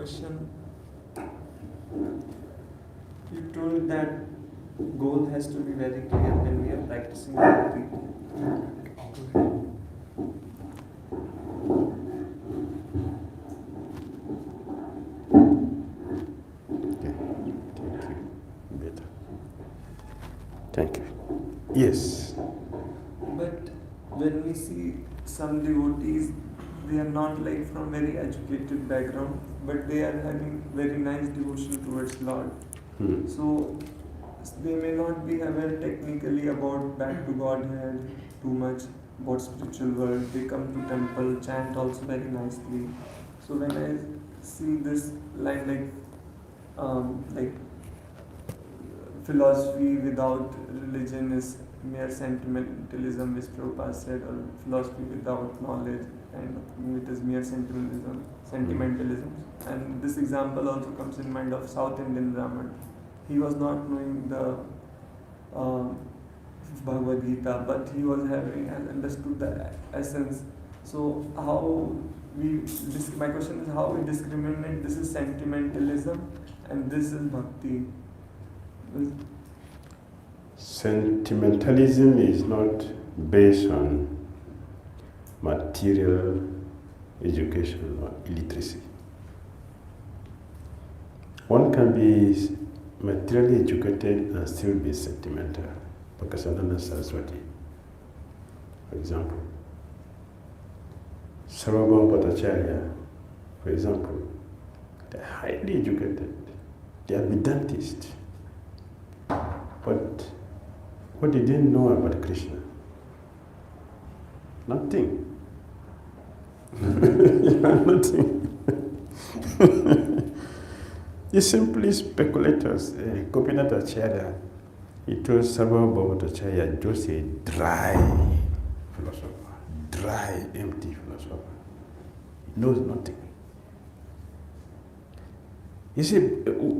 question. You told that goal has to be very clear when we are practicing Bhakti. Thank you. Yes. But when we see some devotees, they are not like from very educated background, but they are having very nice devotion towards Lord. So they may not be aware technically about back to Godhead too much, about spiritual world. They come to temple, chant also very nicely. So when I see this line like philosophy without religion is mere sentimentalism, which Prabhupada said, or philosophy without knowledge, and it is mere sentimentalism. And this example also comes in mind of South Indian Brahman. He was not knowing the Bhagavad Gita, but he was having understood the essence. So my question is how we discriminate this is sentimentalism and this is bhakti. Sentimentalism is not based on material education or illiteracy. One can be materially educated and still be sentimental. Bhakti Saraswati, for example. Sarvabhauma Bhattacharya, for example. They're highly educated. They are Vedantists. But what did they know about Krishna? Nothing. Nothing. They're simply speculators. Gopinath Acharya, he told Sarvabhauma Bhattacharya, just a dry philosopher, dry, empty philosopher. He knows nothing. You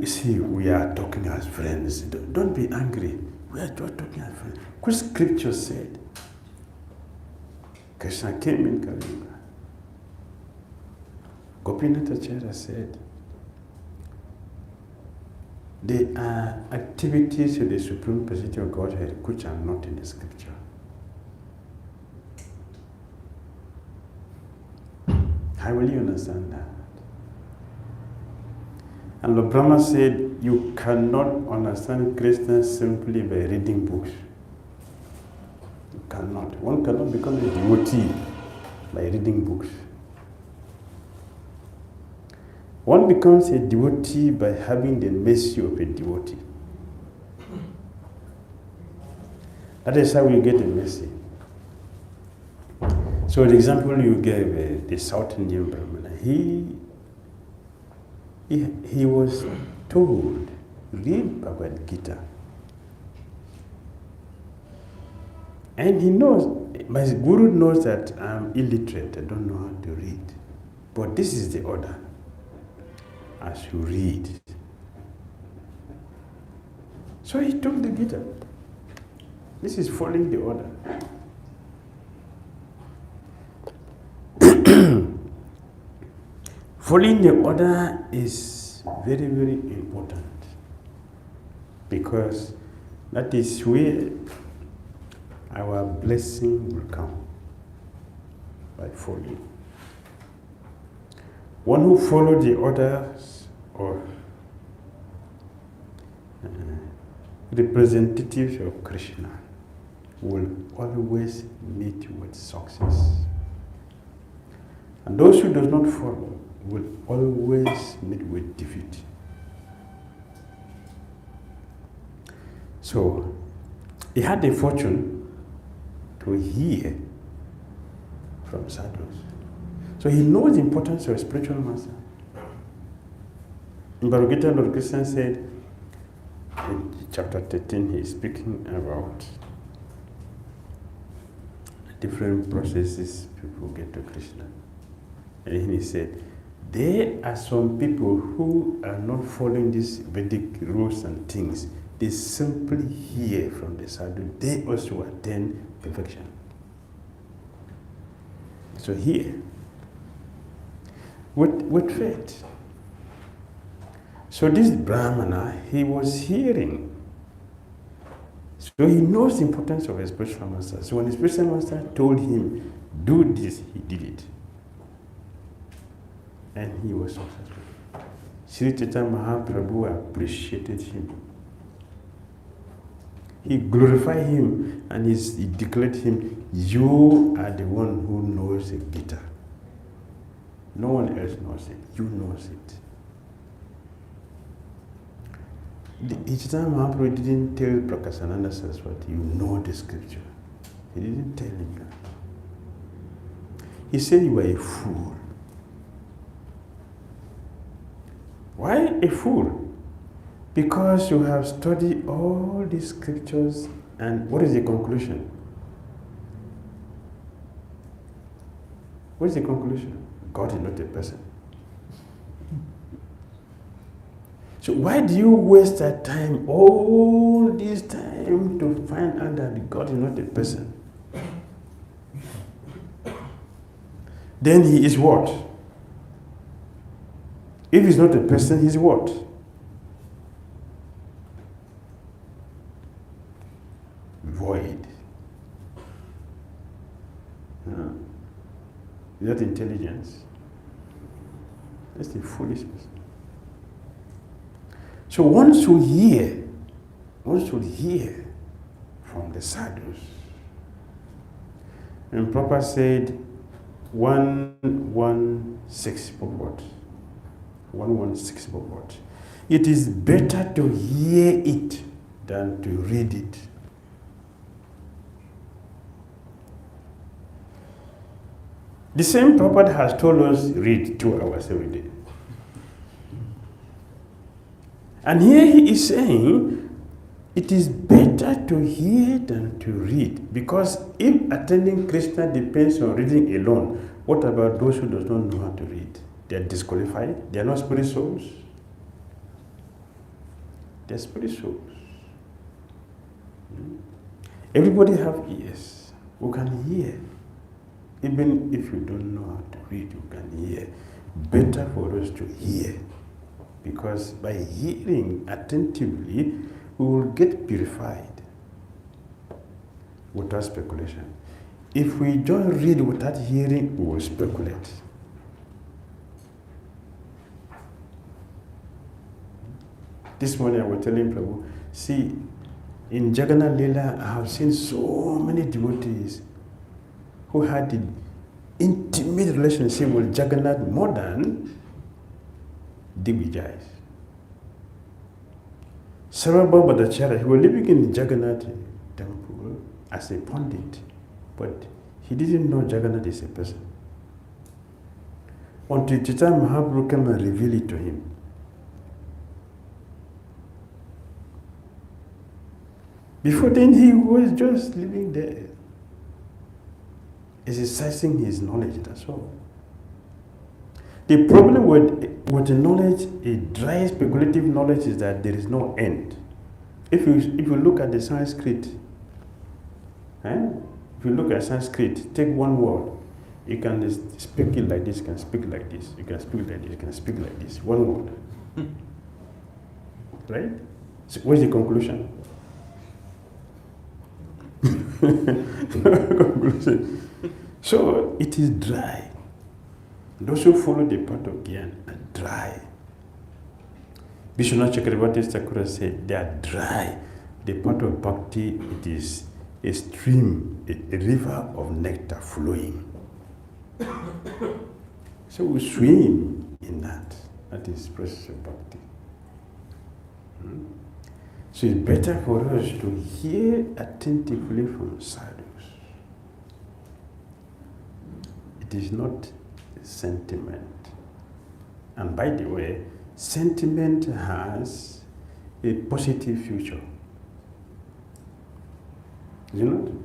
see, we are talking as friends. Don't be angry. We are just talking as friends. Which scripture said Krishna came in Kali Yuga? Gopinath Acharya said there are activities of the Supreme Personality of Godhead which are not in the scripture. How will you understand that? And Lord Brahma said, you cannot understand Krishna simply by reading books. You cannot. One cannot become a devotee by reading books. One becomes a devotee by having the mercy of a devotee. That is how you get the mercy. So the example you gave, the South Indian Brahmana, he was told, read Bhagavad Gita. And he knows, my guru knows that I'm illiterate, I don't know how to read. But this is the order. As you read. So he took the Gita. This is following the order. Following the order is very, very important because that is where our blessing will come, by following. One who follows the orders or representatives of Krishna will always meet with success. And those who do not follow will always meet with defeat. So, he had the fortune to hear from sadhus. So he knows the importance of a spiritual master. In Bhagavad Gita, Lord Krishna said, in chapter 13, he is speaking about different processes people get to Krishna. And he said, there are some people who are not following these Vedic rules and things. They simply hear from the sadhu. They also attain perfection. So here, with faith, So this Brahmana, he was hearing. So he knows the importance of a spiritual master. So when the spiritual master told him, do this, he did it. And he was successful. Sri Chaitanya Mahaprabhu appreciated him. He glorified him and he declared him, you are the one who knows the Gita. No one else knows it. You knows it. The Chaitanya Mahaprabhu didn't tell Prakasananda Saraswati, you know the scripture. He didn't tell him that. He said you are a fool. Why a fool? Because you have studied all these scriptures, and what is the conclusion? What is the conclusion? God is not a person. So why do you waste that time, all this time, to find out that God is not a person? Then he is what? If he's not a person, he's what? Void. Is that intelligence? That's the foolishness. So one should hear from the sadhus. And Prabhupada said 116 purport. 116 purport. It is better to hear it than to read it. The same Prabhupada has told us read 2 hours every day. And here he is saying it is better to hear than to read, because if attending Krishna depends on reading alone, what about those who do not know how to read? They are disqualified. They are not spirit souls. They are spirit souls. Everybody have ears who can hear. Even if you don't know how to read, you can hear. Better for us to hear. Because by hearing attentively, we will get purified without speculation. If we don't read without hearing, we will speculate. This morning I was telling Prabhu, see, in Jagannath Leela, I have seen so many devotees who had an intimate relationship with Jagannath more than Digbijayas. Sarabha Bhattacharya, he was living in the Jagannath temple as a pundit, but he didn't know Jagannath is a person. Until Chaitanya Mahaprabhu came and revealed it to him. Before then, he was just living there, exercising his knowledge, that's all. The problem with the knowledge, a dry speculative knowledge, is that there is no end. If you look at the Sanskrit, if you look at Sanskrit, take one word, you can speak it like this, you can speak like this, you can speak like this, you can speak like this, one word. Right? So what's the conclusion? Conclusion. So it is dry. Those who follow the path of Gyan are dry. Vishwanath Chakravarti Thakur said they are dry. The path of Bhakti, it is a stream, a river of nectar flowing. So we swim in that. That is process of Bhakti. So it's better for us to hear attentively from sadhus. It is not sentiment. And by the way, sentiment has a positive future. You know?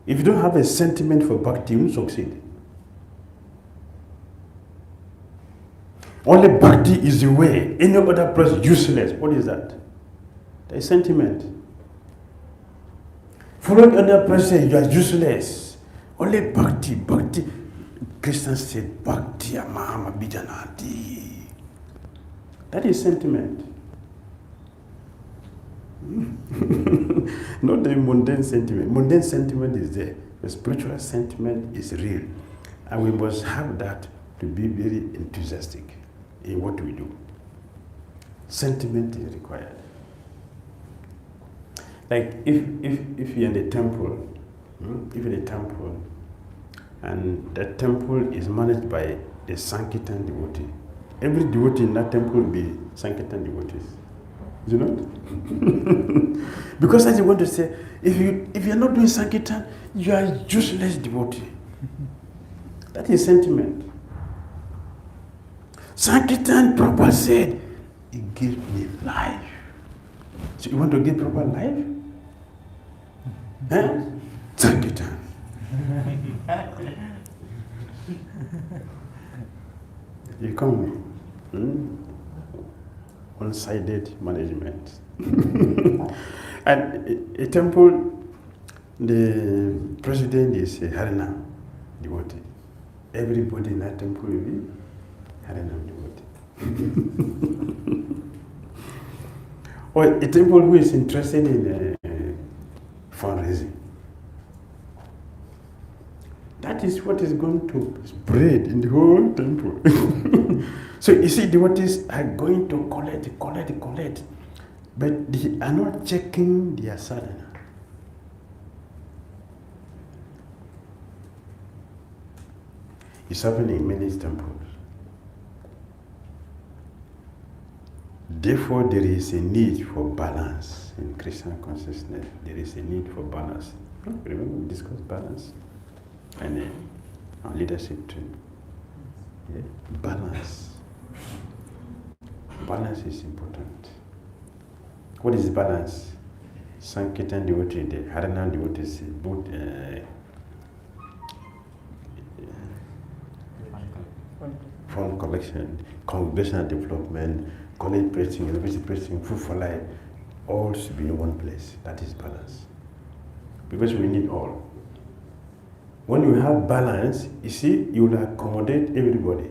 If you don't have a sentiment for Bhakti, you won't succeed. Only Bhakti is the way. Any other place is useless. What is that? That is sentiment. Following another person, you are useless. Only Bhakti, Krishna said, Bhakti amama bijanati. That is sentiment. Not the mundane sentiment. Mundane sentiment is there. The spiritual sentiment is real. And we must have that to be very enthusiastic in what we do. Sentiment is required. Like if you're in a temple, if in a temple, and that temple is managed by a Sankirtan devotee, every devotee in that temple will be Sankirtan devotees. Is it not? Because as you want to say, if you're not doing Sankirtan, you are a useless devotee. That is sentiment. Sankirtan, Prabhupada said, it gives me life. So you want to give Prabhupada life? Huh? Sankirtan. You come one-sided management. And a temple, the president is a Harinam devotee. Everybody in that temple will be Harinam devotee. Or a temple who is interested in fundraising. That is what is going to spread in the whole temple. So you see, devotees are going to collect, but they are not checking their sadhana. It's happening in many temples. Therefore, there is a need for balance in Krishna consciousness. There is a need for balance. Remember, we discussed balance and our leadership training. Yeah? Balance. Balance is important. What is balance? Sankirtan devotee, the Harinam devotees, both fund collection, congregational development, college preaching, university preaching, food for life, all should be in one place. That is balance. Because we need all. When you have balance, you see, you will accommodate everybody.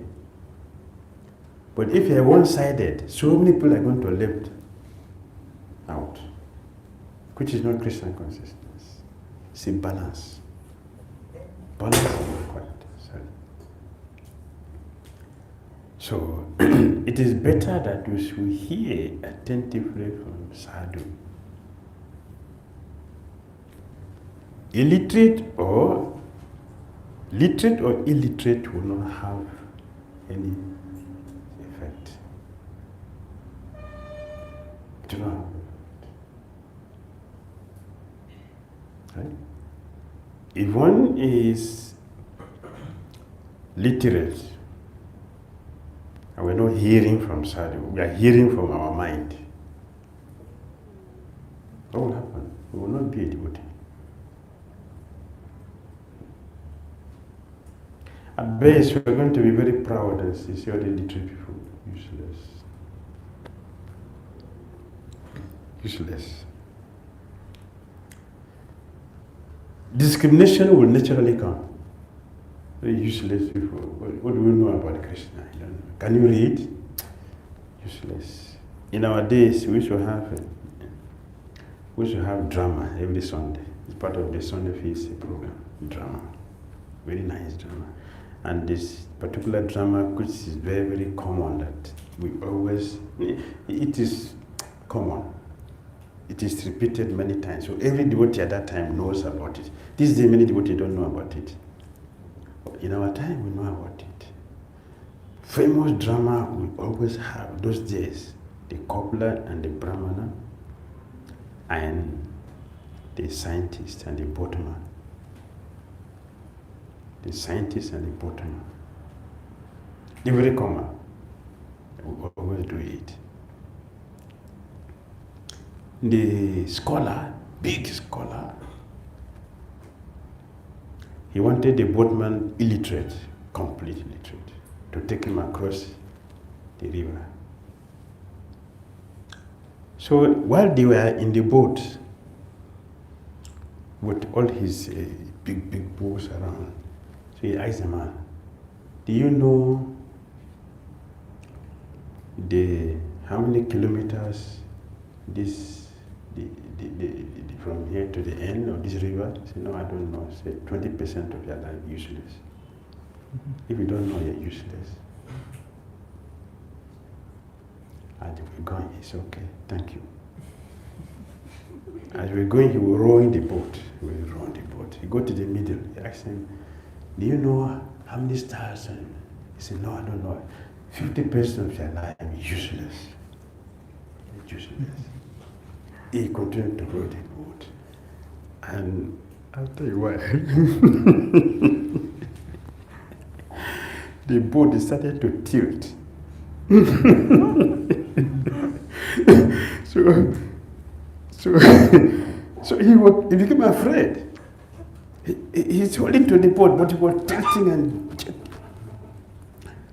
But if you are one-sided, so many people are going to left out, which is not Christian consciousness. See, balance. Balance is required. So, it is better that we should hear attentively from sadhu. Literate or illiterate will not have any effect. Do not have effect. Right? If one is literate, and we're not hearing from sadhu, we are hearing from our mind, what will happen? We will not be a devotee. At best, we're going to be very proud and see all the literate people. Useless. Discrimination will naturally come. Very useless people. What do we know about Krishna? I don't know. Can you read? Useless. In our days, we should have drama every Sunday. It's part of the Sunday feast program. Drama. Very nice drama. And this particular drama, which is very, very common, that we always, it is common. It is repeated many times. So every devotee at that time knows about it. These days, many devotees don't know about it. In our time, we know about it. Famous drama we always have those days, the cobbler and the brahmana, and the scientist and the boatman. The scientist and the boatman. They're very common. We always do it. The scholar, big scholar, he wanted the boatman illiterate, completely illiterate, to take him across the river. So while they were in the boat, with all his big boats around, so he asked the man, do you know how many kilometers from here to the end of this river? I said, no, I don't know. I said, 20% of your life useless. If you don't know, you're useless. And we're going, it's okay, thank you. As we're going, he will row in the boat. He will row in the boat. He go to the middle. He asked him, do you know how many stars? And he said, no, I don't know. 50% of your life is useless. It's useless. He continued to row the boat. And I'll tell you what. The boat started to tilt. So he became afraid. He's holding to the boat, but he was tilting and.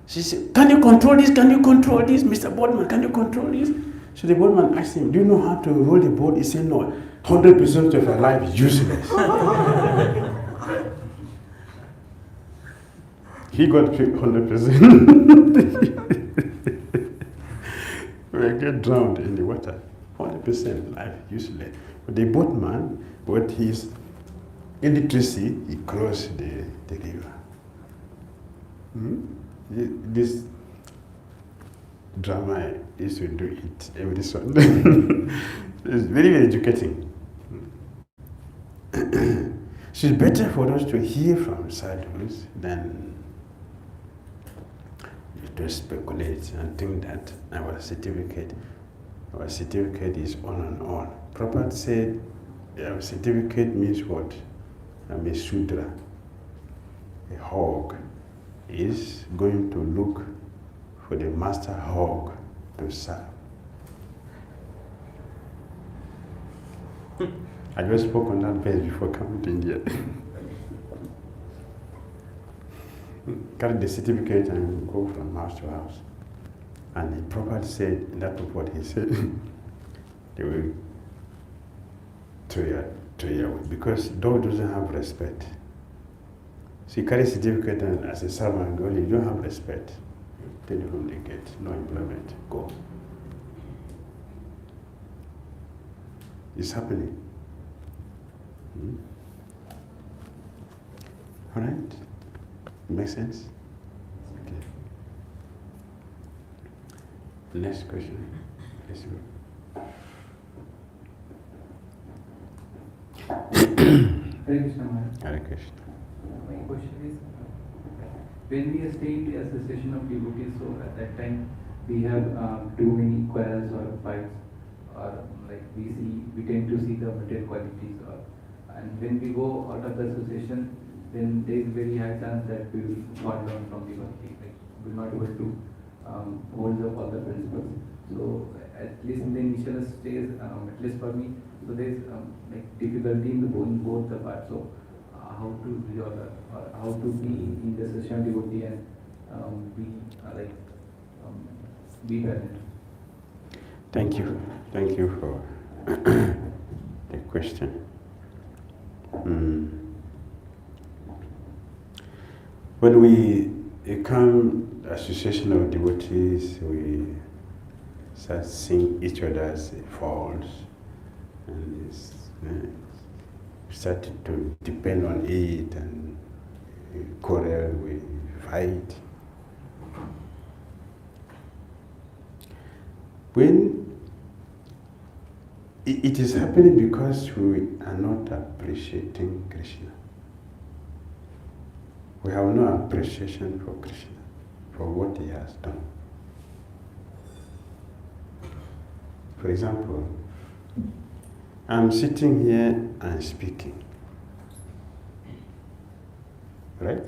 She said, can you control this? Can you control this? Mr. Boatman, can you control this? So the boatman asked him, do you know how to roll the boat? He said, no, 100% of your life is useless. He got 100%. We get drowned in the water. 100% life useless. But the boatman, with his illiteracy, he crossed the river. This drama is to do it every Sunday. It's very, very educating. So it's better for us to hear from sadhus than to speculate and think that our certificate is on and on. Prabhupada said our certificate means what? A Sudra, a hog, is going to look for the master hog to serve. I just spoke on that verse before coming to India. Carry the certificate and go from house to house. And the Prabhupada said, in that report, he said, they will throw you away because dog doesn't have respect. So you carry certificate and as a servant, you don't have respect. Tell you whom they get, no employment, go. It's happening. All right? Make sense? Okay. Next question. Let's go. Hare Krishna Maharaj. Hare Krishna. My question is, when we stay in the association of devotees, so at that time we have too many quarrels or fights, or like we tend to see the material qualities, and when we go out of the association, then there is very high chance that we will fall down from the Bhakti, like we will not able to hold up all the principles. So at least in the initial stage, at least for me, so there is like difficulty in both the parts. So how to resolve that, or how to be in the association of devotee and be balanced. Thank you for the question. When we become association of devotees, we start seeing each other's faults, and started to depend on it, and we quarrel, we fight. When it is happening because we are not appreciating Krishna. We have no appreciation for Krishna, for what he has done. For example, I'm sitting here and speaking, right?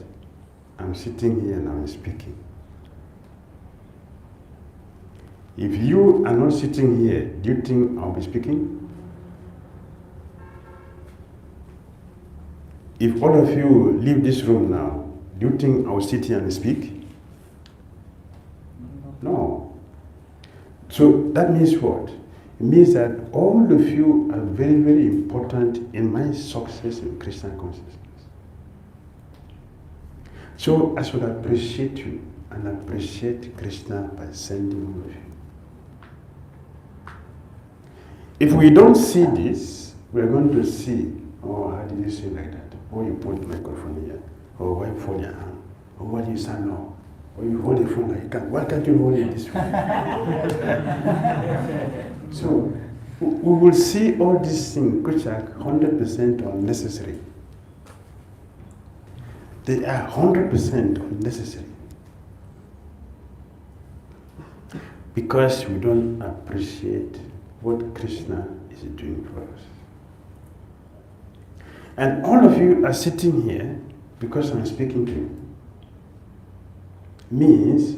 I'm sitting here and I'm speaking. If you are not sitting here, do you think I'll be speaking? If all of you leave this room now, do you think I'll sit here and speak? No. So that means what? It means that all of you are very, very important in my success in Krishna consciousness. So I should appreciate you and appreciate Krishna by sending all of you. if we don't see this, we are going to see, oh, how did you say like that? Oh, you put the microphone here. Oh, why you fold your hand? Oh, why do you stand now? Oh, you hold the phone like that. Why can't you hold it this way? So, we will see all these things which are 100% unnecessary. They are 100% unnecessary. Because we don't appreciate what Krishna is doing for us. And all of you are sitting here because I'm speaking to you. Means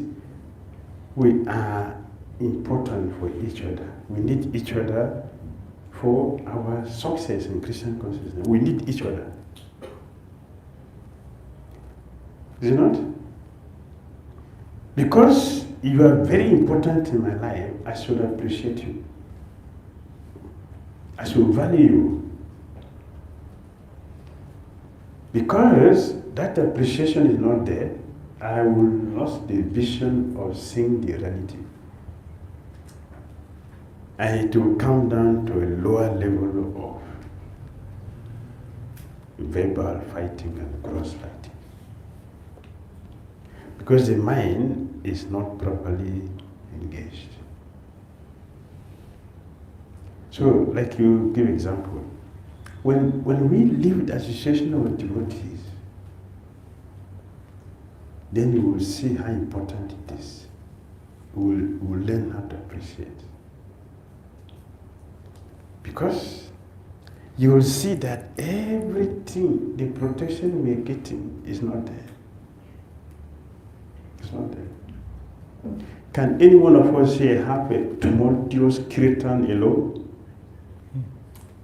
we are important for each other. We need each other for our success in Christian consciousness. We need each other. Is it not? Because you are very important in my life, I should appreciate you. I should value you. Because that appreciation is not there, I will lose the vision of seeing the reality. And it will come down to a lower level of verbal fighting and cross fighting. Because the mind is not properly engaged. So, like you give example, when we leave the association of devotees, then you will see how important it is. We will learn how to appreciate. Because you will see that everything, the protection we are getting is not there. It's not there. Can any one of us here have a tumultuous kirtan alone?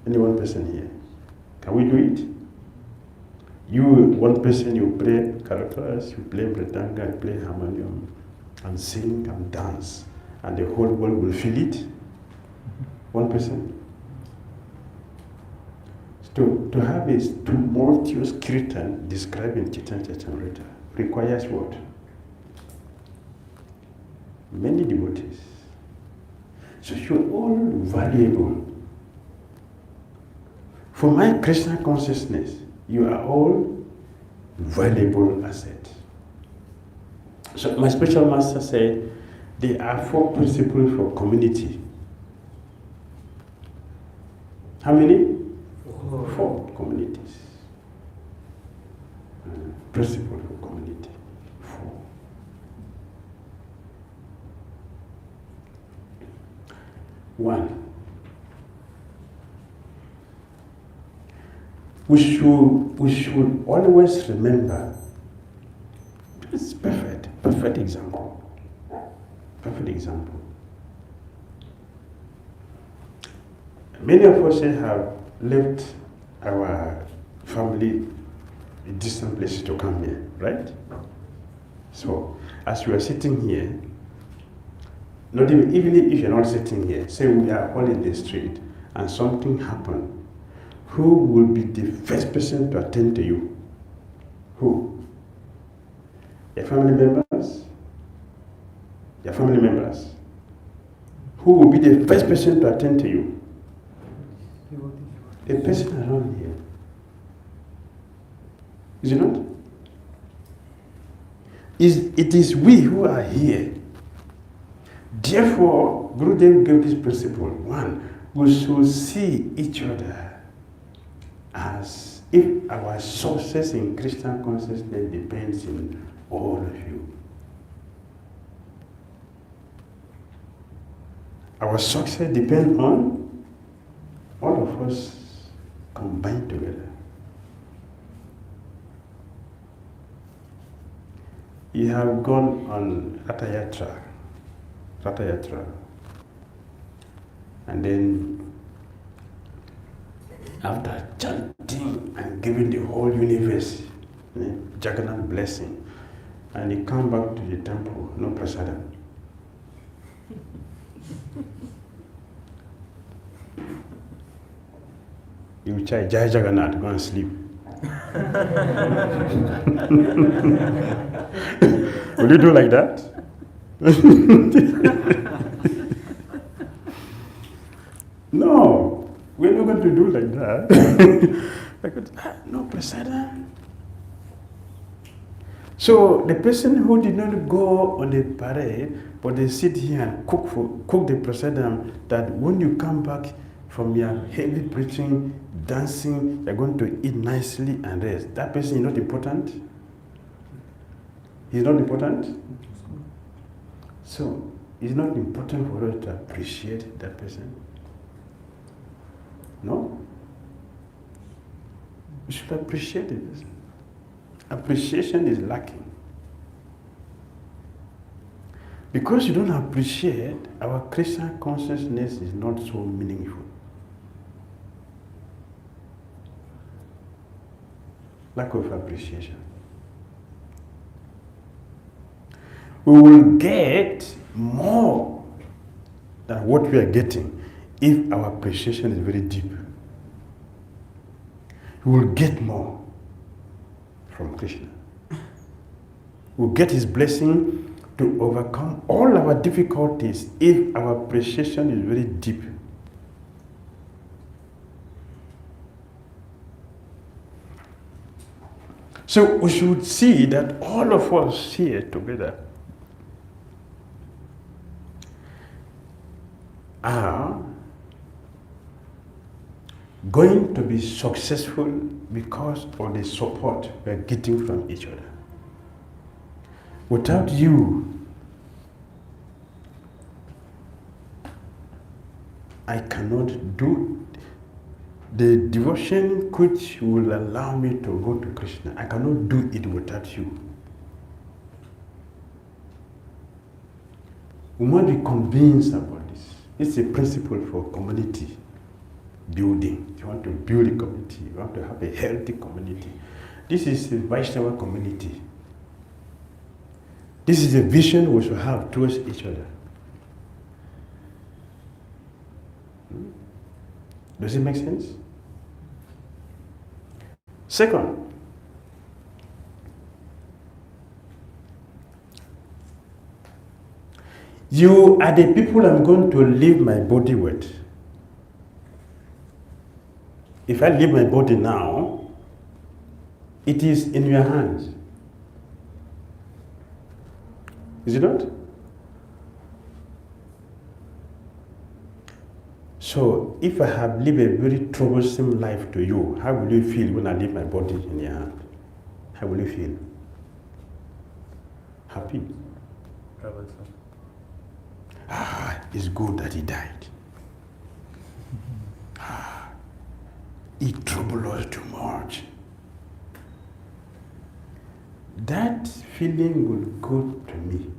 Any one person here? Can we do it? You, one person, you play karatas, you play mridanga, you play harmonium, and sing and dance, and the whole world will feel it? One person? To have a tumultuous kirtan described in 𝐶𝐴𝐴𝐵 requires what? Many devotees. So you're all valuable. For my Krishna consciousness, you are all valuable assets. So my spiritual master said, there are 4 principles for community. How many? 4 communities. Principle for community. 4. One, we should always remember, it's perfect example. Perfect example. Many of us have left our family in distant places to come here, right? So, as we are sitting here, not even if you're not sitting here, say we are all in the street and something happened, who will be the first person to attend to you? Who? Your family members? Your family members. Who will be the first person to attend to you? A person around here. Is it not? It is we who are here. Therefore, Gurudev gave this principle. 1, we should see each other as if our success in Christian consciousness depends on all of you. Our success depends on all of us combined together. You have gone on Ratha Yatra, and then after chanting and giving the whole universe Jagannath blessing, and you come back to the temple, no prasadam. You try Jai Jagannath, go and sleep. Will you do like that? No. I could, no prasadam. So the person who did not go on the parade, but they sit here and cook the prasadam, that when you come back from your heavy preaching, dancing, you're going to eat nicely and rest. That person is not important. He's not important. So it's not important for us to appreciate that person. No? We should appreciate it. Appreciation is lacking. Because you don't appreciate, our Christian consciousness is not so meaningful. Lack of appreciation. We will get more than what we are getting if our appreciation is very deep. We will get more from Krishna. We'll get his blessing to overcome all our difficulties if our appreciation is very deep. So we should see that all of us here together are going to be successful because of the support we are getting from each other. Without you, I cannot do the devotion which will allow me to go to Krishna. I cannot do it without you. We must be convinced about this. It's a principle for community building. If you want to build a community, you want to have a healthy community. This is a Vaishnava community. This is a vision we should have towards each other. Does it make sense? Second, you are the people I'm going to leave my body with. If I leave my body now, it is in your hands. Is it not? So, if I have lived a very troublesome life to you, how will you feel when I leave my body in your hand? How will you feel? Happy? Troublesome. It's good that he died. He troubled us too much. That feeling will go to me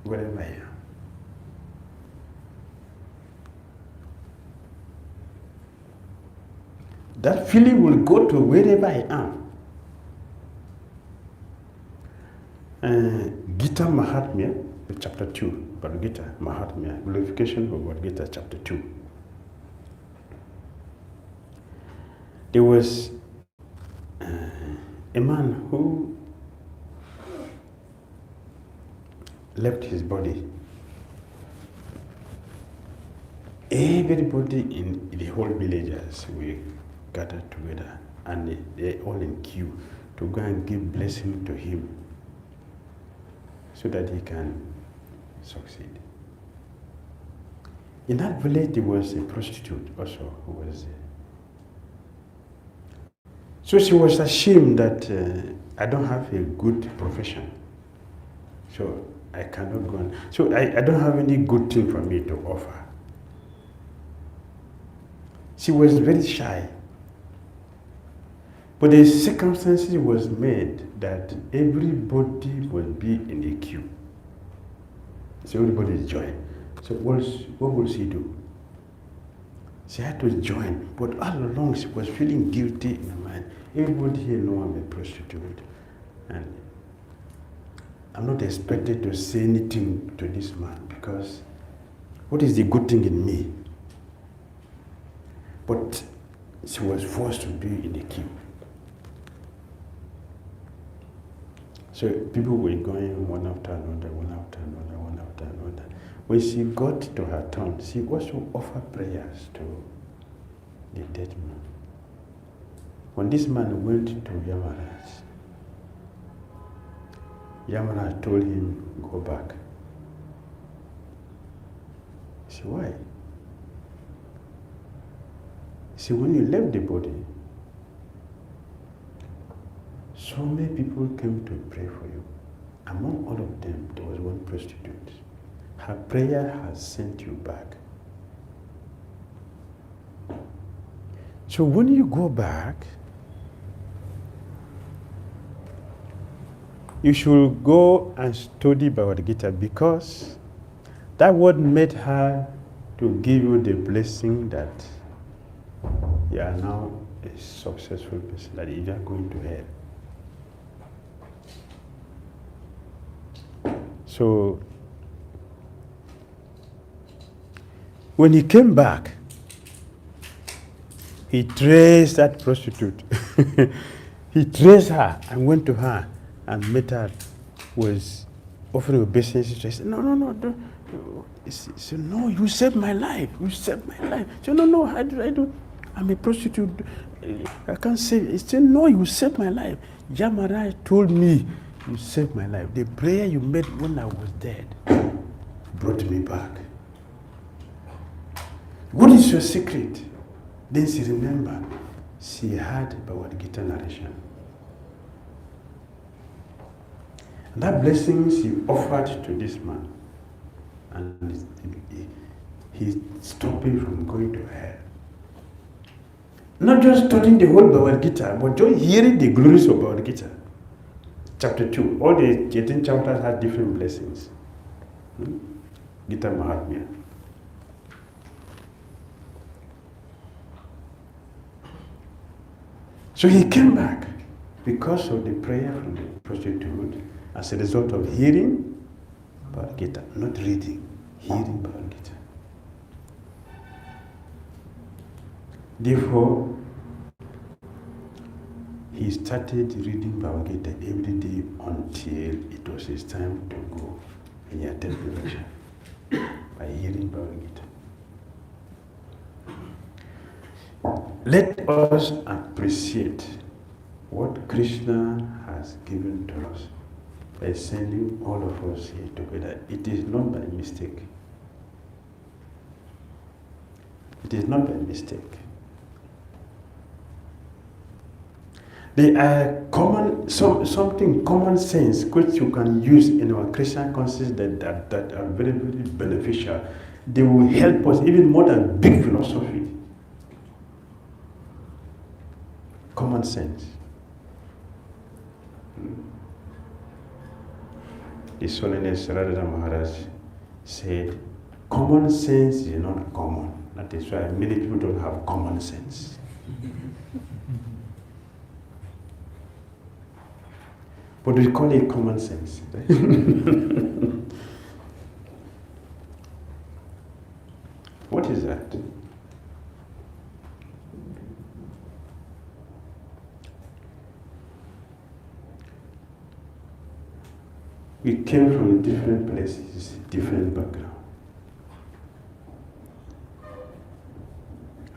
wherever I am. That feeling will go to wherever I am. Gita Mahatmya, chapter 2, Bhagavad Gita Mahatmya, glorification of Bhagavad Gita, chapter 2. There was a man who left his body. Everybody in the whole villages we gathered together, and they're all in queue to go and give blessing to him so that he can succeed. In that village there was a prostitute also who was there. So she was ashamed that I don't have a good profession. So I cannot go on. So I don't have any good thing for me to offer. She was very shy. But the circumstances was made that everybody will be in a queue. So everybody is joined. So what will she do? She had to join, but all along she was feeling guilty in her mind. Everybody here knows I'm a prostitute, and I'm not expected to say anything to this man because what is the good thing in me? But she was forced to be in the queue. So people were going one after another, one after another, one after another. When she got to her turn, she also offered prayers to the dead man. When this man went to 𝐤𝐬𝐬𝐬, 𝐤𝐬𝐬𝐬 told him, go back. He said, why? He said, when you left the body, so many people came to pray for you. Among all of them, there was one prostitute. Her prayer has sent you back. So when you go back, you should go and study Bhagavad Gita, because that word made her to give you the blessing that you are now a successful person, that you are going to hell. So when he came back, he traced that prostitute. He traced her and went to her and met her, was offering obeisance. She said, no, don't. He said, no, you saved my life. You saved my life. She said, no, I do. I'm a prostitute. I can't save. He said, no, you saved my life. 𝐤𝐬𝐬𝐬 told me you saved my life. The prayer you made when I was dead brought me back. What is your secret? Then she remembered. She had Bhagavad Gita narration. And that blessing she offered to this man. And he stopped him from going to hell. Not just studying the whole Bhagavad Gita, but just hearing the glories of Bhagavad Gita. Chapter 2. All the 18 chapters have different blessings. Gita Mahatmya. So he came back because of the prayer from the prostitute, as a result of hearing Bhagavad Gita, not reading, hearing Bhagavad Gita. Therefore, he started reading Bhagavad Gita every day until it was his time to go and he attended the lecture by hearing Bhagavad Gita. Let us appreciate what Krishna has given to us by sending all of us here together. It is not by mistake. It is not by mistake. They are something common sense which you can use in our Christian consciousness that are very, very beneficial. They will help us even more than big philosophy. Common sense. His Holiness Radha Maharaj said, common sense is not common. That is why many people don't have common sense. But we call it common sense. Right? What is that? We came from different places, different background.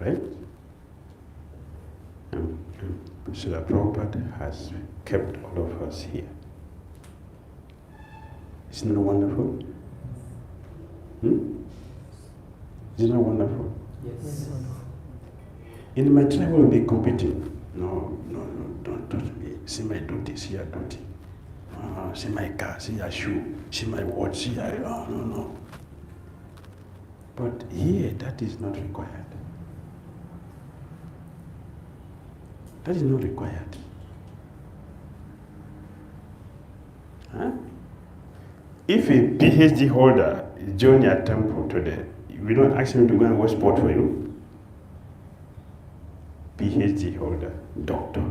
Right? Srila Prabhupada has kept all of us here. Isn't it wonderful? Isn't it wonderful? Yes. In my tribe, we'll be competing. No, don't touch me. See my duty, see your duty. See my car, see your shoe, see my watch, see your... No. But here, that is not required. That is not required. Huh? If a PhD holder joins your temple today, we don't ask him to go and watch sport for you. PhD holder, doctor.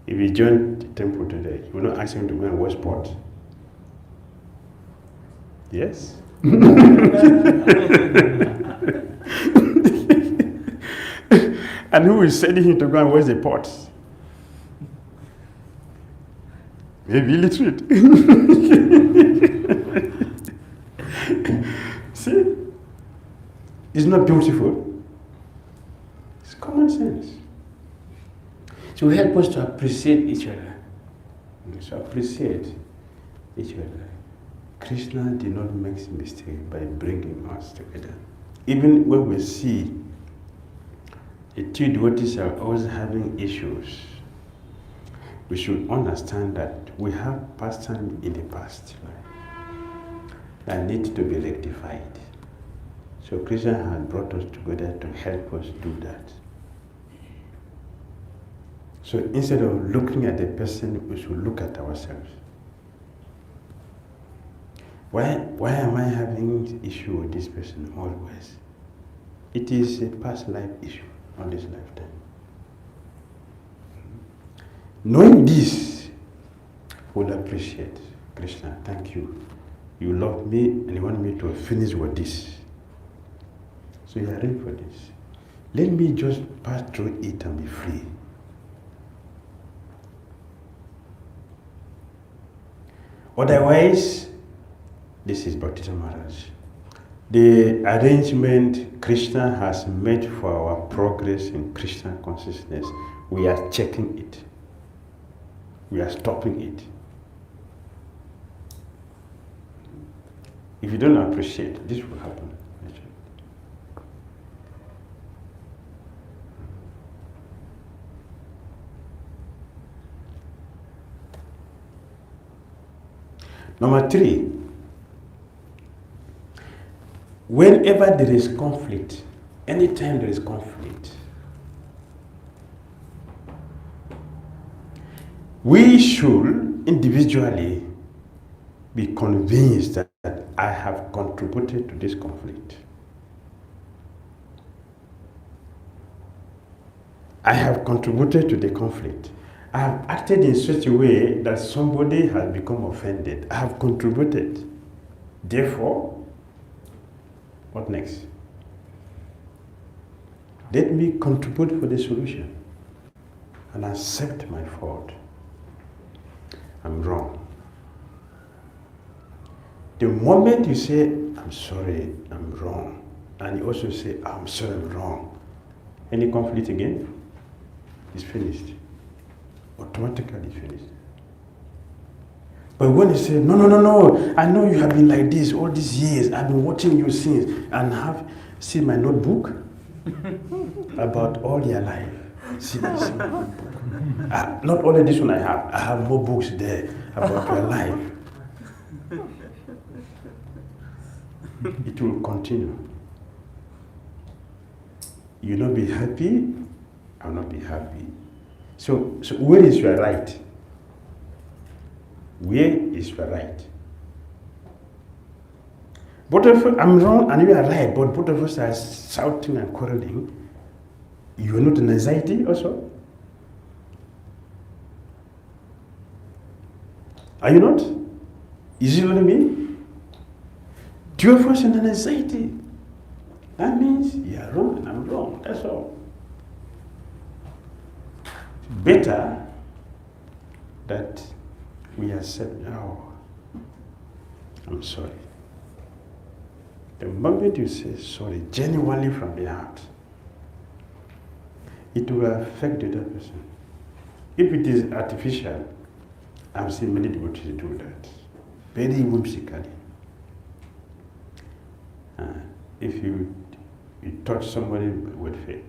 If he joins the temple today, you will not ask him to go and watch sport. Yes? And who is sending him to go and watch the pots? Maybe illiterate. See? It's not beautiful. It's common sense. to help us to appreciate each other. So appreciate each other. Krishna did not make a mistake by bringing us together. Even when we see the two devotees are always having issues, we should understand that we have pastimes in the past that need to be rectified. So Krishna has brought us together to help us do that. So instead of looking at the person, we should look at ourselves. Why am I having issue with this person always? It is a past life issue, not this lifetime. Knowing this, we'll appreciate Krishna. Thank you. You love me and you want me to finish with this. So you are ready for this. Let me just pass through it and be free. Otherwise, this is Bhakti Maharaj. The arrangement Krishna has made for our progress in Krishna consciousness, we are checking it. We are stopping it. If you don't appreciate, this will happen. Number 3, whenever there is conflict, anytime there is conflict, we should individually be convinced that I have contributed to this conflict. I have contributed to the conflict. I have acted in such a way that somebody has become offended. I have contributed. Therefore, what next? Let me contribute for the solution and accept my fault. I'm wrong. The moment you say, I'm sorry, I'm wrong, and you also say, I'm sorry, I'm wrong, any conflict again is finished. Automatically finished. But when you say, no, I know you have been like this all these years, I've been watching you since, and have seen my notebook about all your life. See my notebook. Not only this one I have more books there about your life. It will continue. You will not be happy, I will not be happy. So where is your right? Where is your right? Both of us, I'm wrong and you are right, but both of us are shouting and quarreling. You are not in anxiety also? Are you not? Is it only me? Two of us in an anxiety. That means you are wrong and I'm wrong, that's all. Better that we accept, oh, I'm sorry. The moment you say sorry, genuinely from the heart, it will affect the other person. If it is artificial, I've seen many devotees do that, very whimsically. If you touch somebody with faith,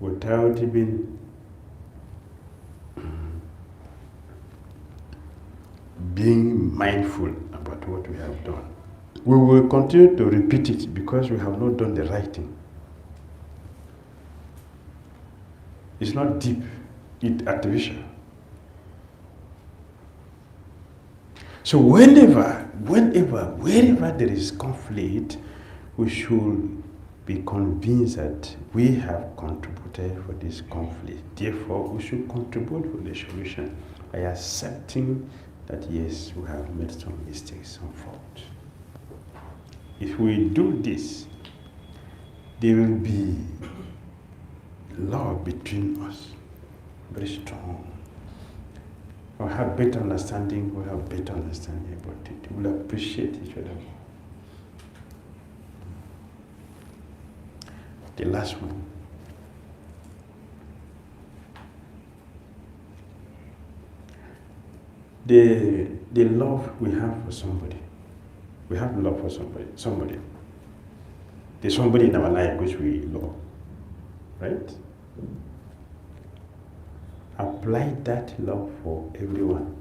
without even being mindful about what we have done. We will continue to repeat it because we have not done the right thing. It's not deep, it's artificial. So wherever there is conflict, we should be convinced that we have contributed for this conflict. Therefore, we should contribute for the solution by accepting that yes, we have made some mistakes, some faults. If we do this, there will be love between us, very strong. We'll have better understanding, we'll have better understanding about it. We'll appreciate each other. the last one. The love we have for somebody. We have love for somebody. There's somebody in our life which we love, right? Apply that love for everyone.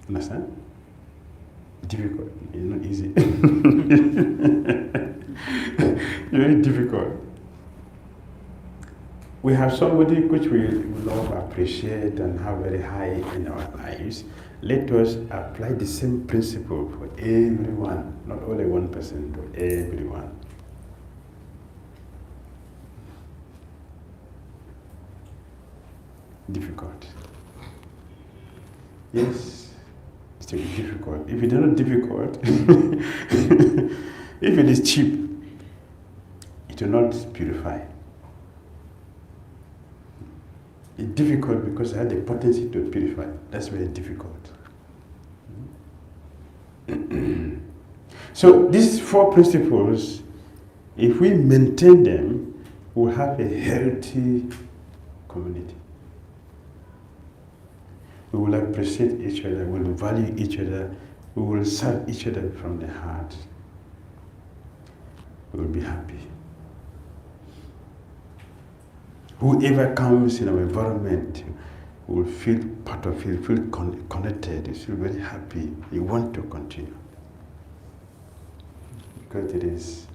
Understand? Difficult. It's not easy. Very difficult. We have somebody which we love, appreciate, and have very high in our lives. Let us apply the same principle for everyone, not only one person, but everyone. Difficult. Yes, it's very difficult. If it is not difficult, if it is cheap, it will not purify. It's difficult because it has the potency to purify. That's very difficult. So these four principles, if we maintain them, we'll have a healthy community. We will appreciate each other, we will value each other, we will serve each other from the heart. We will be happy. Whoever comes in our environment will feel part of it, feel connected, feel very happy. You want to continue. Because there is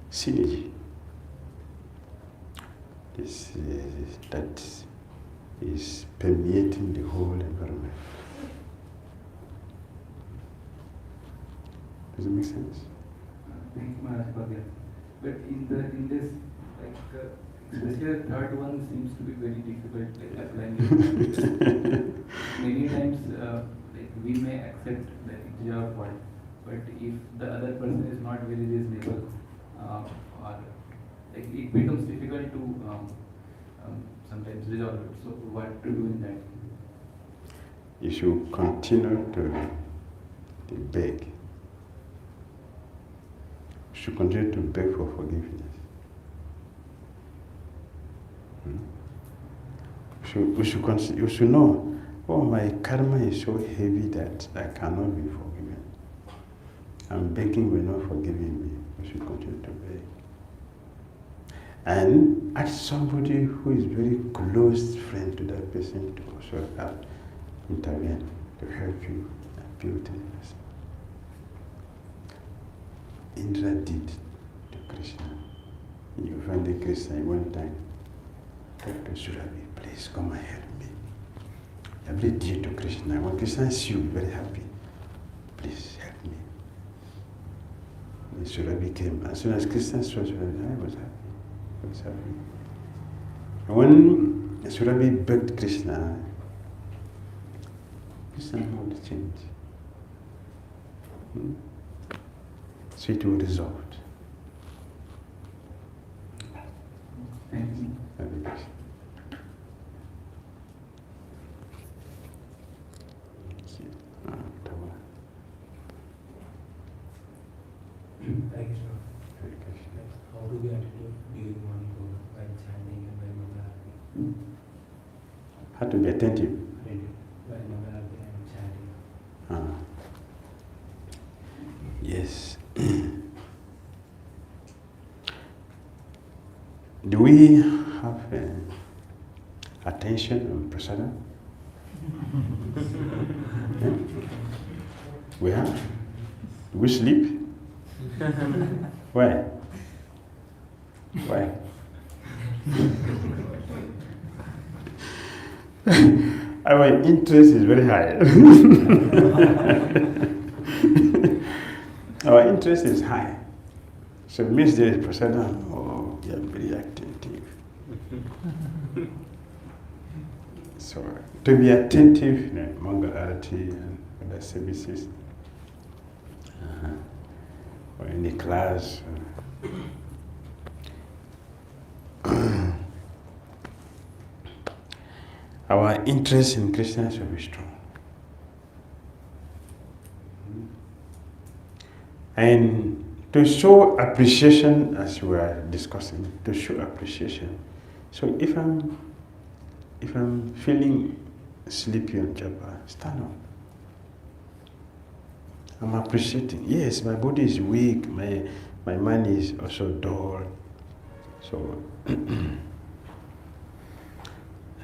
synergy. That is permeating the whole environment. Does it make sense? Thank you, Maharaj, for that. But in this, especially the third one seems to be very difficult, applying it. Many times, we may accept that it is our fault, but if the other person is not very reasonable, or it becomes difficult to sometimes resolve it. So, what to do in that? You should continue to beg. You should continue to beg for forgiveness. You should know, oh, my karma is so heavy that I cannot be forgiven. I'm begging, you're not forgiving me. You should continue to beg. And ask somebody who is very close friend to that person to also help intervene, to help you and build the person. Indra did to Krishna. You find the Krishna one time. Dr. Surabi, please come and help me. Every day to Krishna. When Krishna sees you, very happy. Please help me. When Surabi came, as soon as Krishna saw Surabi, I was happy. I was happy. And when Surabi begged Krishna, Krishna wanted to change. So it was resolved. Thank you. Hare Krishna. Hare Krishna. How do we attitude during morning program while chanting and while Mangalarti? Have to be attentive. While Mangalarti and chanting. Yes. Do we have attention on prasada? Yeah? We have? Do we sleep? Why? Why? Our interest is very high. Our interest is high. So means there is prasada, oh, we are very attentive. So to be attentive in Mangalarti and other services, or in the class, our interest in Krishna should be strong. And to show appreciation, as we are discussing, to show appreciation. So if I'm feeling sleepy on japa, stand up. I'm appreciating. Yes, my body is weak, my mind is also dull. So I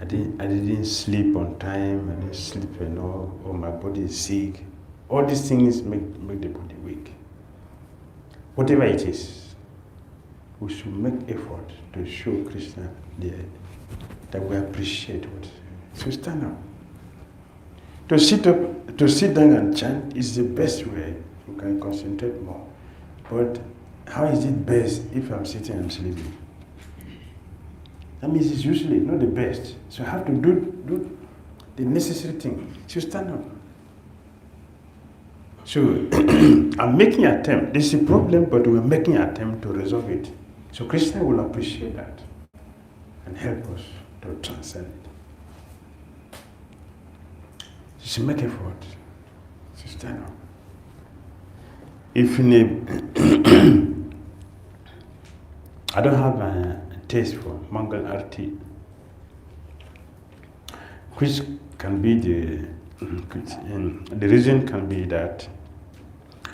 didn't sleep on time, I didn't sleep enough, or my body is sick. All these things make the body weak. Whatever it is, we should make effort to show Krishna that we appreciate what. So stand up. To sit down and chant is the best way. You can concentrate more. But how is it best if I'm sitting and sleeping? That means it's usually not the best. So I have to do the necessary thing. So stand up. So I'm making an attempt. This is a problem, but we're making an attempt to resolve it. So Krishna will appreciate that and help us to transcend it. So make effort. So stand up. If in I don't have a taste for Mangal Arti, which can be the reason can be that,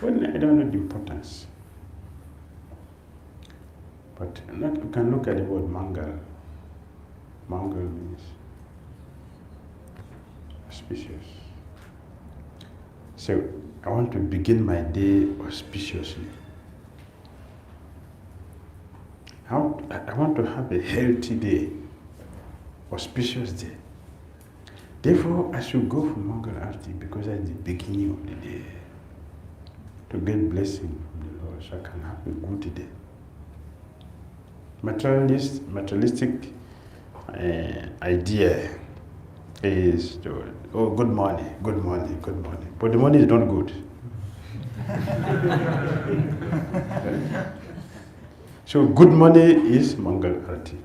well, I don't know the importance. But you can look at the word Mangal. Mangal means auspicious. So I want to begin my day auspiciously. I want to have a healthy day, auspicious day. Therefore, I should go for Mangal Arti because that's the beginning of the day. To get blessing from the Lord, so I can have a good day. Materialistic idea is to, oh, good morning. But the morning is not good. So good morning is Mangal Arati.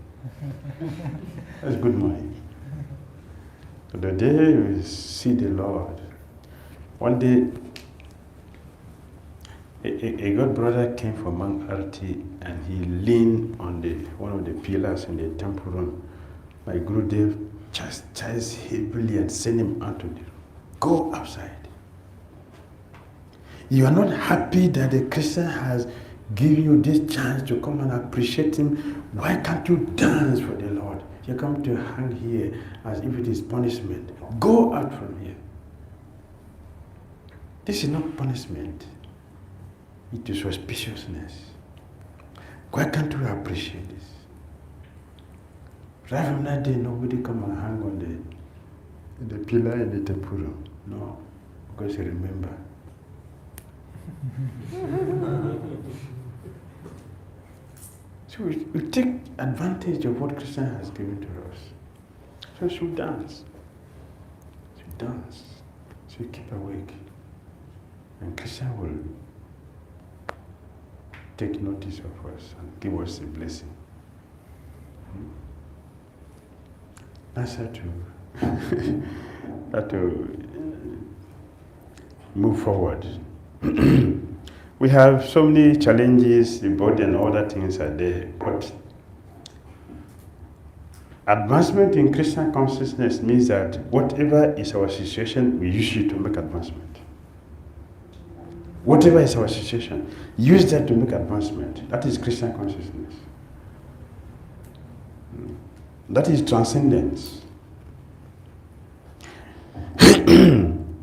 That's good morning. So the day we see the Lord. One day, a good brother came from Mangal Arati and he leaned on one of the pillars in the temple room. My Gurudev chastised heavily and sent him out to the room. Go outside. You are not happy that the Christian has given you this chance to come and appreciate him. Why can't you dance for the Lord? You come to hang here as if it is punishment. Go out from here. This is not punishment. It is auspiciousness. Why can't you appreciate this? Right from that day, nobody come and hang on the pillar in the temple room. No, because you remember. So we take advantage of what Krishna has given to us. So we should dance. So we keep awake. And Krishna will take notice of us and give us a blessing. That's how to move forward. We have so many challenges, the body and other things are there, but advancement in Christian consciousness means that whatever is our situation, we use it to make advancement. Whatever is our situation, use that to make advancement. That is Christian consciousness. That is transcendence.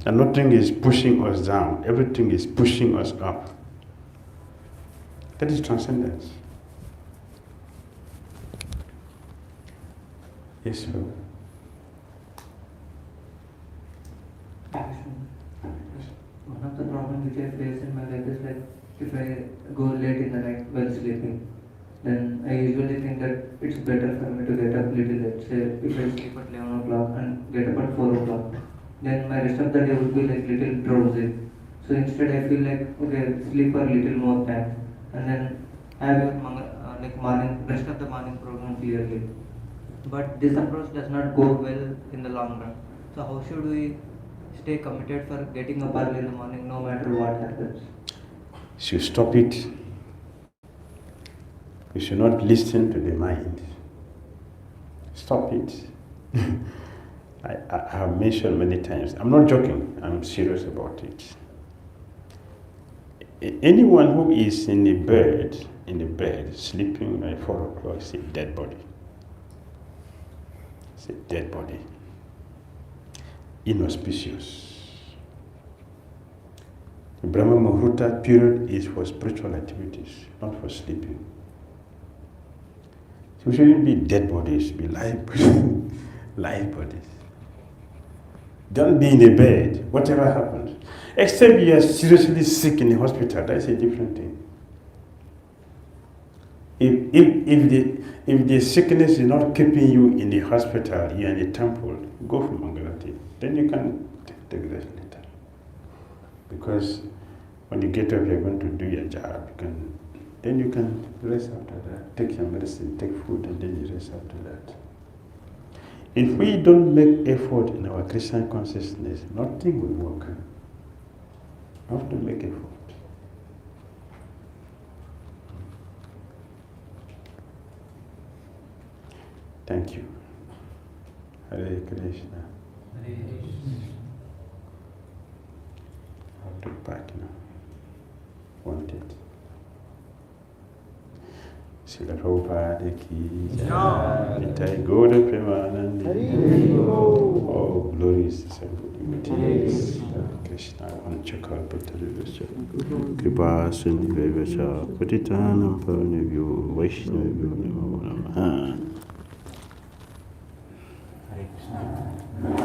And nothing is pushing us down. Everything is pushing us up. That is transcendence. Yes, sir. One of the problems which I face in my life is like if I go late in the night while sleeping, then I usually think that it's better for me to get up little late. Say if I sleep at 11 o'clock and get up at 4 o'clock, then my rest of the day would be like little drowsy. So instead I feel like, okay, sleep for little more time and then have your rest of the morning program clearly. But this approach does not go well in the long run. So how should we stay committed for getting up early in the morning no matter what happens? should stop it. You should not listen to the mind. Stop it. I have mentioned many times. I'm not joking. I'm serious about it. Anyone who is in the bed, sleeping by 4 o'clock, is a dead body. It's a dead body. Inauspicious. The Brahma Muhurta period is for spiritual activities, not for sleeping. So we shouldn't be dead bodies, be live bodies. Live bodies. Don't be in a bed, whatever happens. Except you are seriously sick in the hospital, that's a different thing. If the sickness is not keeping you in the hospital, you are in the temple, go for Mangalati. Then you can take rest later. Because when you get up, you're going to do your job. Then you can rest after that. Take your medicine, take food, and then you rest after that. If we don't make effort in our Christian consciousness, nothing will work. We have to make effort. Thank you. Hare Krishna. I'll look back now. Want it? Srila Prabhupada ki jai. Nitai Gauda Premanandi. Oh, glories to Saint Devotees. Krishna Vanchakalpatarivasya. Kripa Sindhivasya. Patitanam Pavanebhyo Vaishnavibhyo Namo Namaha. Hare Krishna.